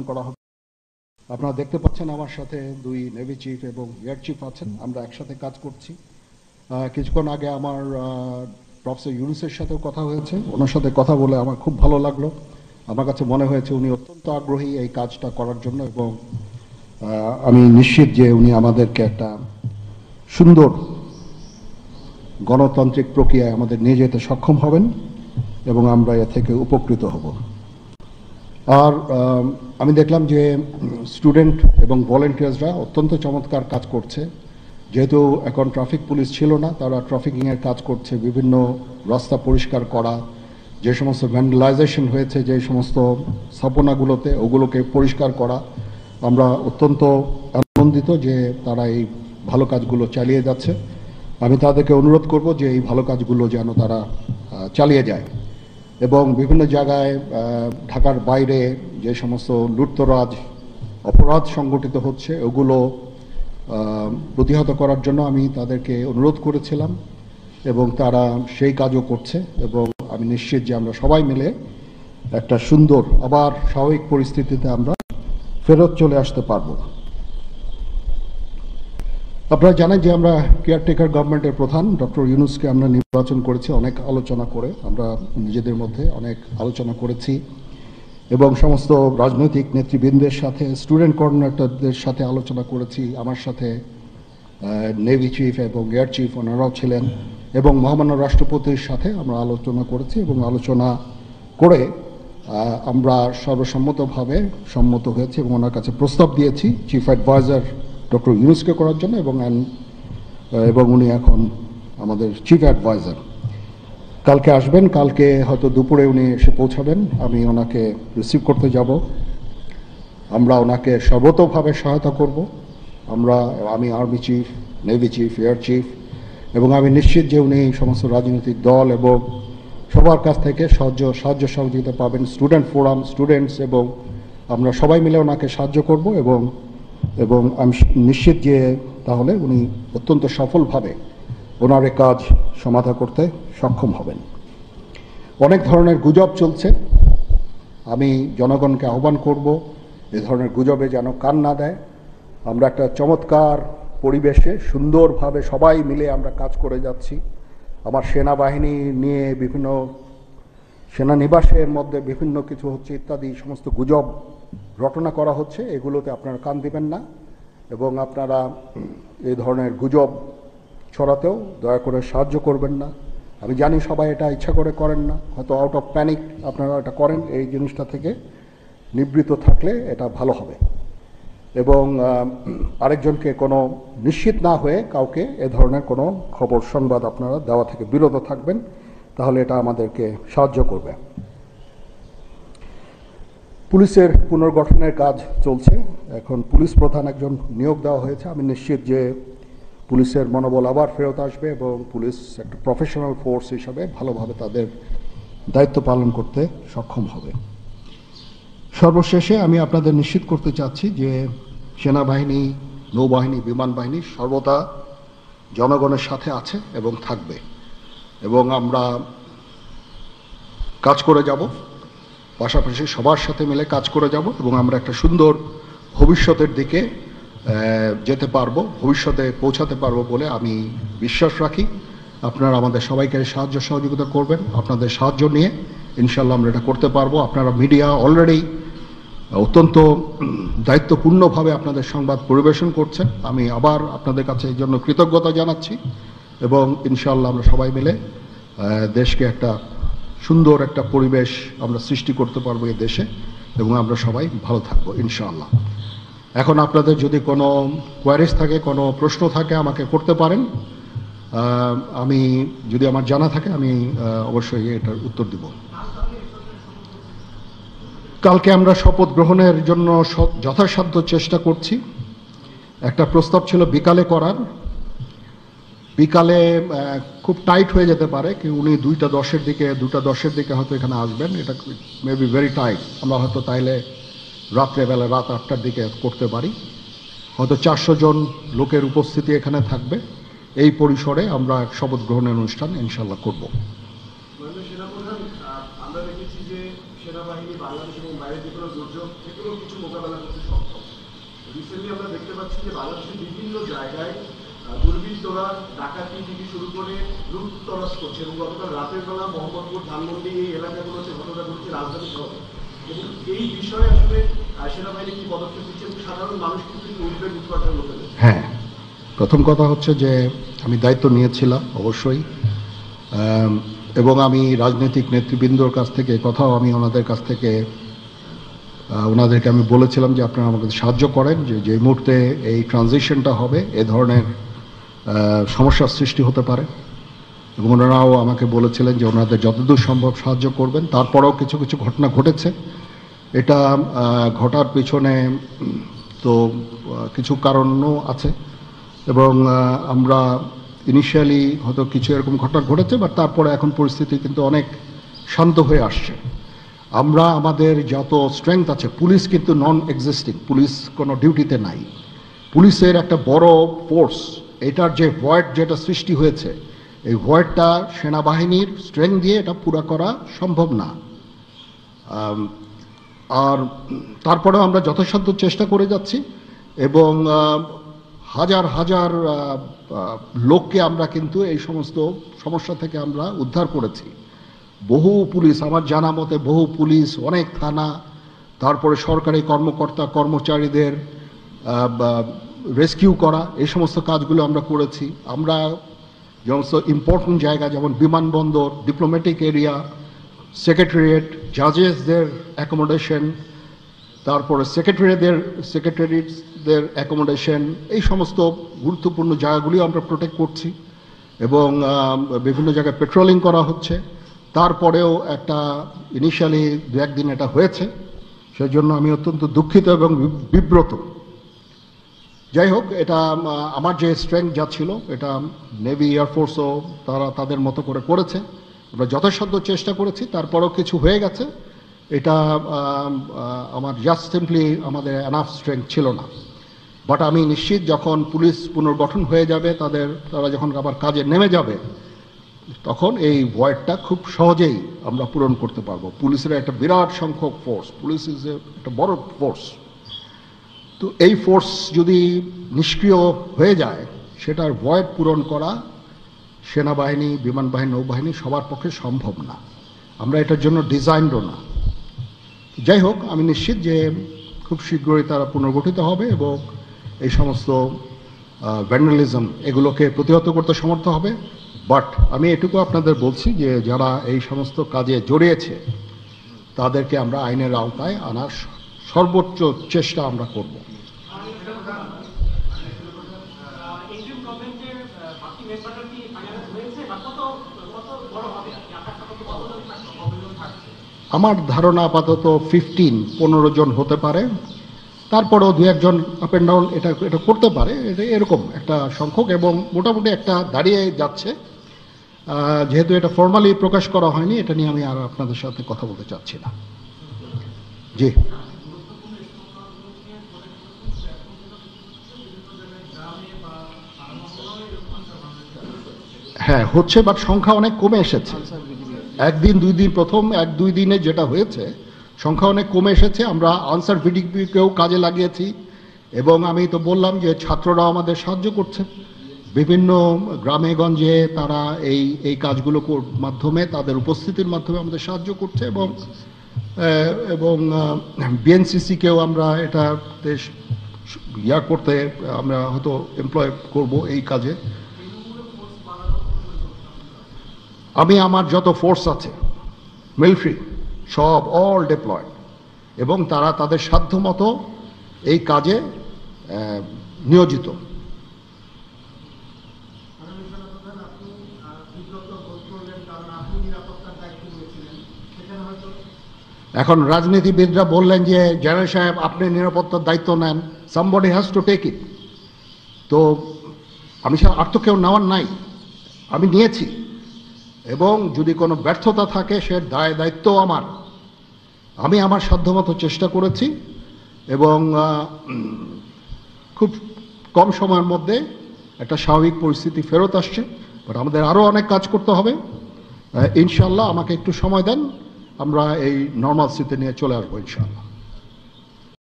করা হবে। আপনারা দেখতে পাচ্ছেন আমার সাথে দুই নেভি চিফ এবং এয়ার চিফ আছেন, আমরা একসাথে কাজ করছি। কিছুক্ষণ আগে আমার প্রফেসর ইউনুসের সাথেও কথা হয়েছে, ওনার সাথে কথা বলে আমার খুব ভালো লাগলো। আমার কাছে মনে হয়েছে উনি অত্যন্ত আগ্রহী এই কাজটা করার জন্য, এবং আমি নিশ্চিত যে উনি আমাদেরকে একটা সুন্দর গণতান্ত্রিক প্রক্রিয়ায় আমাদের নিয়ে যেতে সক্ষম হবেন এবং আমরা এ থেকে উপকৃত হব। আর আমি দেখলাম যে স্টুডেন্ট এবং ভলেন্টিয়ার্সরা অত্যন্ত চমৎকার কাজ করছে। যেহেতু এখন ট্রাফিক পুলিশ ছিল না, তারা ট্রাফিকিংয়ের কাজ করছে, বিভিন্ন রাস্তা পরিষ্কার করা, যে সমস্ত ভ্যান্ডালাইজেশন হয়েছে যে সমস্ত স্থাপনাগুলোতে, ওগুলোকে পরিষ্কার করা। আমরা অত্যন্ত আনন্দিত যে তারা এই ভালো কাজগুলো চালিয়ে যাচ্ছে। আমি তাদেরকে অনুরোধ করব যে এই ভালো কাজগুলো যেন তারা চালিয়ে যায় এবং বিভিন্ন জায়গায় ঢাকার বাইরে যে সমস্ত লুটতরাজ অপরাধ সংগঠিত হচ্ছে ওগুলো প্রতিহত করার জন্য আমি তাদেরকে অনুরোধ করেছিলাম এবং তারা সেই কাজও করছে, এবং আমি নিশ্চিত যে আমরা সবাই মিলে একটা সুন্দর আবার স্বাভাবিক পরিস্থিতিতে আমরা ফেরত চলে আসতে পারব। আপনারা জানেন যে আমরা কেয়ারটেকার গভর্নমেন্টের প্রধান ডক্টর ইউনুসকে আমরা নির্বাচন করেছি অনেক আলোচনা করে, আমরা নিজেদের মধ্যে অনেক আলোচনা করেছি এবং সমস্ত রাজনৈতিক নেতৃবৃন্দের সাথে, স্টুডেন্ট কোঅর্ডিনেটরদের সাথে আলোচনা করেছি। আমার সাথে নেভি চিফ এবং এয়ার চিফ ওনারাও ছিলেন, এবং মহামান্য রাষ্ট্রপতির সাথে আমরা আলোচনা করেছি এবং আলোচনা করে আমরা সর্বসম্মতভাবে সম্মত হয়েছি এবং ওনার কাছে প্রস্তাব দিয়েছি চিফ অ্যাডভাইজার ডক্টর ইউনুসকে করার জন্য, এবং উনি এখন আমাদের চিফ অ্যাডভাইজার। কালকে আসবেন, কালকে হয়তো দুপুরে উনি এসে পৌঁছাবেন, আমি ওনাকে রিসিভ করতে যাব। আমরা ওনাকে সর্বতোভাবে সহায়তা করব। আমি army chief, navy chief, air chief, এবং আমি নিশ্চিত যে উনি সমস্ত রাজনৈতিক দল এবং সবার কাছ থেকে সাহায্য সহযোগিতা পাবেন। স্টুডেন্ট ফোরাম, স্টুডেন্টস, এবং আমরা সবাই মিলে ওনাকে সাহায্য করব এবং আমি নিশ্চিত যে তাহলে উনি অত্যন্ত সফলভাবে ওনার এই কাজ সমাধা করতে সক্ষম হবেন। অনেক ধরনের গুজব চলছে, আমি জনগণকে আহ্বান করব এ ধরনের গুজবে যেন কান না দেয়। আমরা একটা চমৎকার পরিবেশে সুন্দরভাবে সবাই মিলে আমরা কাজ করে যাচ্ছি। আমার সেনাবাহিনী নিয়ে বিভিন্ন সেনানিবাসের মধ্যে বিভিন্ন কিছু হচ্ছে ইত্যাদি সমস্ত গুজব রটনা করা হচ্ছে, এগুলোতে আপনারা কান দিবেন না এবং আপনারা এই ধরনের গুজব ছড়াতেও দয়া করে সাহায্য করবেন না। আমি জানি সবাই এটা ইচ্ছা করে করেন না, হয়তো আউট অফ প্যানিক আপনারা এটা করেন। এই জিনিসটা থেকে নিবৃত্ত থাকলে এটা ভালো হবে, এবং আরেকজনকে কোনো নিশ্চিত না হয়ে কাউকে এ ধরনের কোনো খবর সংবাদ আপনারা দেওয়া থেকে বিরত থাকবেন, তাহলে এটা আমাদেরকে সাহায্য করবে। পুলিশের পুনর্গঠনের কাজ চলছে, এখন পুলিশ প্রধান একজন নিয়োগ দেওয়া হয়েছে। আমি নিশ্চিত যে পুলিশের মনোবল আবার ফেরত আসবে এবং পুলিশ একটা প্রফেশনাল ফোর্স হিসাবে ভালোভাবে তাদের দায়িত্ব পালন করতে সক্ষম হবে। সর্বশেষে আমি আপনাদের নিশ্চিত করতে চাচ্ছি যে সেনাবাহিনী, নৌবাহিনী, বিমান বাহিনী সর্বদা জনগণের সাথে আছে এবং থাকবে, এবং আমরা কাজ করে যাব, পাশাপাশি সবার সাথে মিলে কাজ করে যাব, এবং আমরা একটা সুন্দর ভবিষ্যতের দিকে যেতে পারবো, ভবিষ্যতে পৌঁছাতে পারবো বলে আমি বিশ্বাস রাখি। আপনারা আমাদের সবাইকে সাহায্য সহযোগিতা করবেন, আপনাদের সাহায্য নিয়ে ইনশাল্লাহ আমরা এটা করতে পারবো। আপনারা মিডিয়া অলরেডি অত্যন্ত দায়িত্বপূর্ণভাবে আপনাদের সংবাদ পরিবেশন করছেন, আমি আবার আপনাদের কাছে এই জন্য কৃতজ্ঞতা জানাচ্ছি, এবং ইনশাল্লাহ আমরা সবাই মিলে দেশকে একটা সুন্দর একটা পরিবেশ আমরা সৃষ্টি করতে পারবো এই দেশে, এবং আমরা সবাই ভালো থাকবো ইনশাআল্লাহ। এখন আপনাদের যদি কোনো কোয়ারিজ থাকে, কোনো প্রশ্ন থাকে আমাকে করতে পারেন, আমি যদি আমার জানা থাকে আমি অবশ্যই এটার উত্তর দিব। কালকে আমরা শপথ গ্রহণের জন্য যথাসাধ্য চেষ্টা করছি। একটা প্রস্তাব ছিল বিকালে করার, বিকালে খুব টাইট হয়ে যেতে পারে, কি উনি 2:10 দিকে হয়তো এখানে আসবেন, এটা মে বি ভেরি টাইট। আমরা হয়তো তাইলে রাত্রেবেলা রাত 8টার দিকে করতে পারি, হয়তো 400 জন লোকের উপস্থিতি এখানে থাকবে। এই পরিসরে আমরা শপথ গ্রহণের অনুষ্ঠান ইনশাল্লাহ করব। আমরা দেখেছি যে সেনাবাহিনী বাংলাদেশ এবং বাইরের যে কোনো দুর্যোগ, এগুলো কিছু মোকাবেলা করতে সক্ষম। রিসেন্টলি আমরা দেখতে পাচ্ছি যে বাংলাদেশের বিভিন্ন জায়গায় দুর্বৃত্তরা ডাকাতি থেকে শুরু করে লুট তরাস করছে, এবং গতকাল রাতের বেলা মোহাম্মদপুর, ধানমন্ডি এই এলাকাগুলোতে ঘটনা ঘটছে রাজধানী শহরে। এবং এই বিষয়ে আসলে সেনাবাহিনী কি পদক্ষেপ দিচ্ছে এবং সাধারণ মানুষ কিন্তু উদ্বেগ উৎপাদন হতে পারে? হ্যাঁ, প্রথম কথা হচ্ছে যে আমি দায়িত্ব নিয়েছিলাম অবশ্যই, এবং আমি রাজনৈতিক নেতৃবৃন্দর কাছ থেকে কথাও আমি ওনাদের কাছ থেকে ওনাদেরকে আমি বলেছিলাম যে আপনারা আমাকে সাহায্য করেন, যে মুহূর্তে এই ট্রানজিশনটা হবে এ ধরনের সমস্যার সৃষ্টি হতে পারে, এবং ওনারাও আমাকে বলেছিলেন যে ওনাদের যতদূর সম্ভব সাহায্য করবেন। তারপরেও কিছু কিছু ঘটনা ঘটেছে। এটা ঘটার পিছনে তো কিছু কারণও আছে, এবং আমরা ইনিশিয়ালি হয়তো কিছু এরকম ঘটনা ঘটেছে, বাট তারপরে এখন পরিস্থিতি কিন্তু অনেক শান্ত হয়ে আসছে। আমরা আমাদের যত স্ট্রেংথ আছে, পুলিশ কিন্তু নন এক্সিস্টিং, পুলিশ কোনো ডিউটিতে নাই। পুলিশের একটা বড় ফোর্স, এটার যে ভয়েড যেটা সৃষ্টি হয়েছে, এই ভয়েডটা সেনাবাহিনীর স্ট্রেংথ দিয়ে এটা পুরা করা সম্ভব না। আর তারপরেও আমরা যথাসাধ্য চেষ্টা করে যাচ্ছি, এবং হাজার হাজার লোককে আমরা কিন্তু এই সমস্ত সমস্যা থেকে আমরা উদ্ধার করেছি। বহু পুলিশ, আমার জানা মতে বহু পুলিশ, অনেক থানা, তারপরে সরকারি কর্মকর্তা কর্মচারীদের রেস্কিউ করা, এই সমস্ত কাজগুলো আমরা করেছি। আমরা সমস্ত ইম্পর্টেন্ট জায়গা যেমন বিমানবন্দর, ডিপ্লোম্যাটিক এরিয়া, সেক্রেটারিয়েট, জাজেসদের অ্যাকোমোডেশন, তারপরে সেক্রেটারিদের অ্যাকোমোডেশন, এই সমস্ত গুরুত্বপূর্ণ জায়গাগুলিও আমরা প্রোটেক্ট করছি, এবং বিভিন্ন জায়গায় পেট্রোলিং করা হচ্ছে। তারপরেও একটা ইনিশিয়ালি দু একদিন এটা হয়েছে, সেই জন্য আমি অত্যন্ত দুঃখিত এবং বিব্রত। যাই হোক, এটা আমার যে স্ট্রেংথ যা ছিল এটা নেভি, এয়ারফোর্সও তারা তাদের মতো করে করেছে। আমরা যথাসাধ্য চেষ্টা করেছি, তারপরেও কিছু হয়ে গেছে। এটা আমার জাস্ট সিম্পলি আমাদের এনাফ স্ট্রেংথ ছিল না। বাট আমি নিশ্চিত যখন পুলিশ পুনর্গঠন হয়ে যাবে, তারা যখন আবার কাজে নেমে যাবে, তখন এই ভয়েডটা খুব সহজেই আমরা পূরণ করতে পারবো। পুলিশের একটা বিরাট সংখ্যক ফোর্স, পুলিশ ইজ একটা বড় ফোর্স। তো এই ফোর্স যদি নিষ্ক্রিয় হয়ে যায়, সেটার ভয়েড পূরণ করা সেনাবাহিনী, বিমান বাহিনী, নৌবাহিনী সবার পক্ষে সম্ভব না। আমরা এটার জন্য ডিজাইনডও না। যাই হোক, আমি নিশ্চিত যে খুব শীঘ্রই তারা পুনর্গঠিত হবে এবং এই সমস্ত ভ্যান্ডালিজম এগুলোকে প্রতিহত করতে সমর্থ হবে। বাট আমি এটুকু আপনাদের বলছি যে যারা এই সমস্ত কাজে জড়িয়েছে তাদেরকে আমরা আইনের আওতায় আনার সর্বোচ্চ চেষ্টা আমরা করব। আমার ধারণা আপাতত 15 জন হতে পারে, তারপরেও দু একজন আপ অ্যান্ড ডাউন এটা করতে পারে, এটা এরকম একটা সংখ্যক, এবং মোটামুটি একটা দাঁড়িয়ে যাচ্ছে। যেহেতু এটা ফর্মালি প্রকাশ করা হয়নি, এটা নিয়ে আমি আর আপনাদের সাথে কথা বলতে চাচ্ছি না। জি হ্যাঁ, হচ্ছে, বাট সংখ্যা অনেক কমে এসেছে। একদিন দুই দিন, প্রথম এক দুই দিনে যেটা হয়েছে সংখ্যা অনেক কমে এসেছে। আমরা আনসার ভিডিপিকেও কাজে লাগিয়েছি, এবং আমি তো বললাম যে ছাত্ররাও আমাদের সাহায্য করছে বিভিন্ন গ্রামে গঞ্জে। তারা এই কাজগুলো মাধ্যমে, তাদের উপস্থিতির মাধ্যমে আমাদের সাহায্য করছে, এবং বিএনসিসিকেও আমরা এটাতে করতে আমরা হয়তো এমপ্লয় করব এই কাজে। আমি আমার যত ফোর্স আছে মিলিটারি সব অল ডিপ্লয়েড, এবং তারা তাদের সাধ্য মতো এই কাজে নিয়োজিত। এখন রাজনীতিবিদরা বললেন যে জেনারেল সাহেব আপনি নিরাপত্তার দায়িত্ব নেন, somebody has to take it. তো আমি আর তো কেউ নেওয়ার নাই, আমি নিয়েছি, এবং যদি কোনো ব্যর্থতা থাকে সে দায়িত্ব আমার। আমি আমার সাধ্যমতো চেষ্টা করেছি, এবং খুব কম সময়ের মধ্যে একটা স্বাভাবিক পরিস্থিতি ফেরত আসছে। বাট আমাদের আরও অনেক কাজ করতে হবে। ইনশাল্লাহ আমাকে একটু সময় দেন, আমরা এই নর্মাল স্থিতি নিয়ে চলে আসবো ইনশাল্লাহ।